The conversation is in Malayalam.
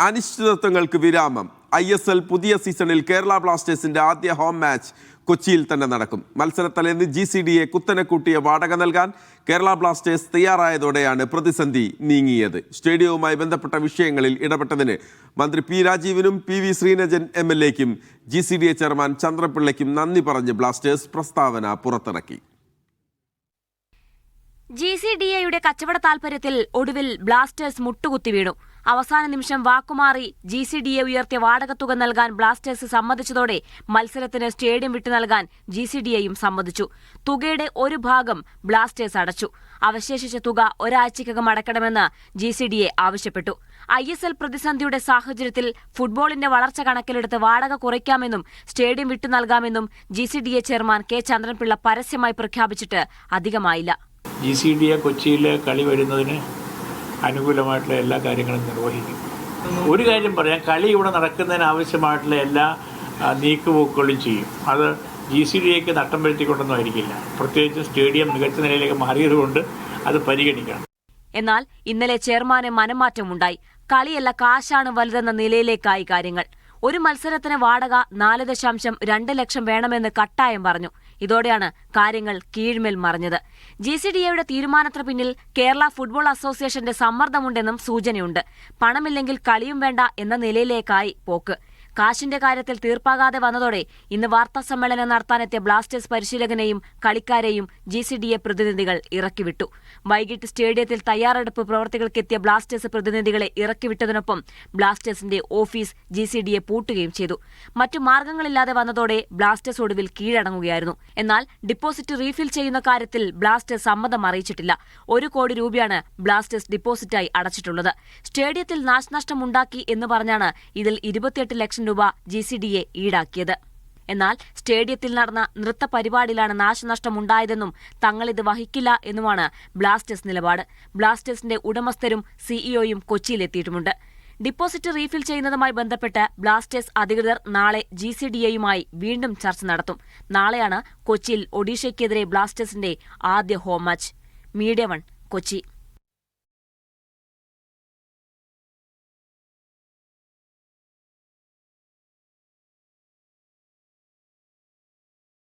അനിശ്ചിതത്വങ്ങൾക്ക് വിരാമം. ISL പുതിയ സീസണിൽ കേരള ബ്ലാസ്റ്റേഴ്സിന്റെ ആദ്യ ഹോം മാച്ച് കൊച്ചിയിൽ തന്നെ നടക്കും. മത്സരത്തലേന്ന് GCDയെ കുത്തനെ കൂട്ടിയ വാടക നൽകാൻ കേരള ബ്ലാസ്റ്റേഴ്സ് തയ്യാറായതോടെയാണ് പ്രതിസന്ധി നീങ്ങിയത്. സ്റ്റേഡിയവുമായി ബന്ധപ്പെട്ട വിഷയങ്ങളിൽ ഇടപെട്ടതിന് മന്ത്രി P. രാജീവിനും PV Sreenajan MLAയ്ക്കും GCDA chairman ചന്ദ്രപിള്ളയ്ക്കും നന്ദി പറഞ്ഞ് ബ്ലാസ്റ്റേഴ്സ് പ്രസ്താവന പുറത്തിറക്കി. GCDAയുടെ കച്ചവട താൽപര്യത്തിൽ ഒടുവിൽ ബ്ലാസ്റ്റേഴ്സ് മുട്ടുകുത്തി വീണു. അവസാന നിമിഷം വാക്കുമാറി GCDA ഉയർത്തിയ വാടകത്തുക നൽകാൻ ബ്ലാസ്റ്റേഴ്സ് സമ്മതിച്ചതോടെ മത്സരത്തിന് സ്റ്റേഡിയം വിട്ടു നൽകാൻ GCDAയും സമ്മതിച്ചു. തുകയുടെ ഒരു ഭാഗം ബ്ലാസ്റ്റേഴ്സ് അടച്ചു. അവശേഷിച്ച തുക ഒരാഴ്ചയ്ക്കകം അടക്കണമെന്ന് GCDA ആവശ്യപ്പെട്ടു. ISL പ്രതിസന്ധിയുടെ സാഹചര്യത്തിൽ ഫുട്ബോളിന്റെ വളർച്ച കണക്കിലെടുത്ത് വാടക കുറയ്ക്കാമെന്നും സ്റ്റേഡിയം വിട്ടു നൽകാമെന്നും GCDA ചെയർമാൻ K. ചന്ദ്രൻപിള്ള പരസ്യമായി പ്രഖ്യാപിച്ചിട്ട് അധികമായില്ല. GCDA കൊച്ചിയിലെ കളി വരുന്നതിന് അനുകൂലമായിട്ടുള്ള എല്ലാ കാര്യങ്ങളും നിർവഹിക്കും. ഒരു കാര്യം പറയാം, കളി ഇവിടെ നടക്കുന്നതിന് ആവശ്യമായിട്ടുള്ള എല്ലാ നീക്കുപോക്കുകളും ചെയ്യും. അത് GCDAക്ക് നട്ടം വരുത്തിക്കൊണ്ടൊന്നും ആയിരിക്കില്ല. പ്രത്യേകിച്ച് സ്റ്റേഡിയം മികച്ച നിലയിലേക്ക് മാറിയതുകൊണ്ട് അത് പരിഗണിക്കണം. എന്നാൽ ഇന്നലെ ചെയർമാന് മനംമാറ്റമുണ്ടായി. കളിയല്ല, കാശാണ് വലുതെന്ന നിലയിലേക്കായി കാര്യങ്ങൾ. ഒരു മത്സരത്തിന് വാടക 4.2 ലക്ഷം വേണമെന്ന് കട്ടായം പറഞ്ഞു. ഇതോടെയാണ് കാര്യങ്ങൾ കീഴ്മേൽ മറിഞ്ഞത്. GCDAയുടെ തീരുമാനത്തിന് പിന്നിൽ കേരള ഫുട്ബോൾ അസോസിയേഷന്റെ സമ്മർദ്ദമുണ്ടെന്നും സൂചനയുണ്ട്. പണമില്ലെങ്കിൽ കളിയും വേണ്ട എന്ന നിലയിലേക്കായി പോക്ക്. കാശിന്റെ കാര്യത്തിൽ തീർപ്പാകാതെ വന്നതോടെ ഇന്ന് വാർത്താ സമ്മേളനം നടത്താനെത്തിയ ബ്ലാസ്റ്റേഴ്സ് പരിശീലകനെയും കളിക്കാരെയും GCDA പ്രതിനിധികൾ ഇറക്കിവിട്ടു. വൈകിട്ട് സ്റ്റേഡിയത്തിൽ തയ്യാറെടുപ്പ് പ്രവർത്തികൾക്കെത്തിയ ബ്ലാസ്റ്റേഴ്സ് പ്രതിനിധികളെ ഇറക്കിവിട്ടതിനൊപ്പം ബ്ലാസ്റ്റേഴ്സിന്റെ ഓഫീസ് GCDA പൂട്ടുകയും ചെയ്തു. മറ്റു മാർഗങ്ങളില്ലാതെ വന്നതോടെ ബ്ലാസ്റ്റേഴ്സ് ഒടുവിൽ കീഴടങ്ങുകയായിരുന്നു. എന്നാൽ ഡിപ്പോസിറ്റ് റീഫിൽ ചെയ്യുന്ന കാര്യത്തിൽ ബ്ലാസ്റ്റേഴ്സ് സമ്മതം അറിയിച്ചിട്ടില്ല. 1 കോടി രൂപയാണ് ബ്ലാസ്റ്റേഴ്സ് ഡിപ്പോസിറ്റായി അടച്ചിട്ടുള്ളത്. സ്റ്റേഡിയത്തിൽ നാശനഷ്ടമുണ്ടാക്കി എന്ന് പറഞ്ഞാണ് ഇതിൽ 28 ലക്ഷം രൂപ GCDA ഈടാക്കിയത്. എന്നാൽ സ്റ്റേഡിയത്തിൽ നടന്ന നൃത്ത പരിപാടിയിലാണ് നാശനഷ്ടമുണ്ടായതെന്നും തങ്ങളിത് വഹിക്കില്ല എന്നുമാണ് ബ്ലാസ്റ്റേഴ്സ് നിലപാട്. ബ്ലാസ്റ്റേഴ്സിന്റെ ഉടമസ്ഥരും CEOയും കൊച്ചിയിലെത്തിയിട്ടുമുണ്ട്. ഡിപ്പോസിറ്റ് റീഫിൽ ചെയ്യുന്നതുമായി ബന്ധപ്പെട്ട് ബ്ലാസ്റ്റേഴ്സ് അധികൃതർ നാളെ GCDAയുമായി വീണ്ടും ചർച്ച നടത്തും. നാളെയാണ് കൊച്ചിയിൽ ഒഡീഷയ്ക്കെതിരെ ബ്ലാസ്റ്റേഴ്സിന്റെ ആദ്യ ഹോം മാച്ച്. മീഡിയ 1 കൊച്ചി.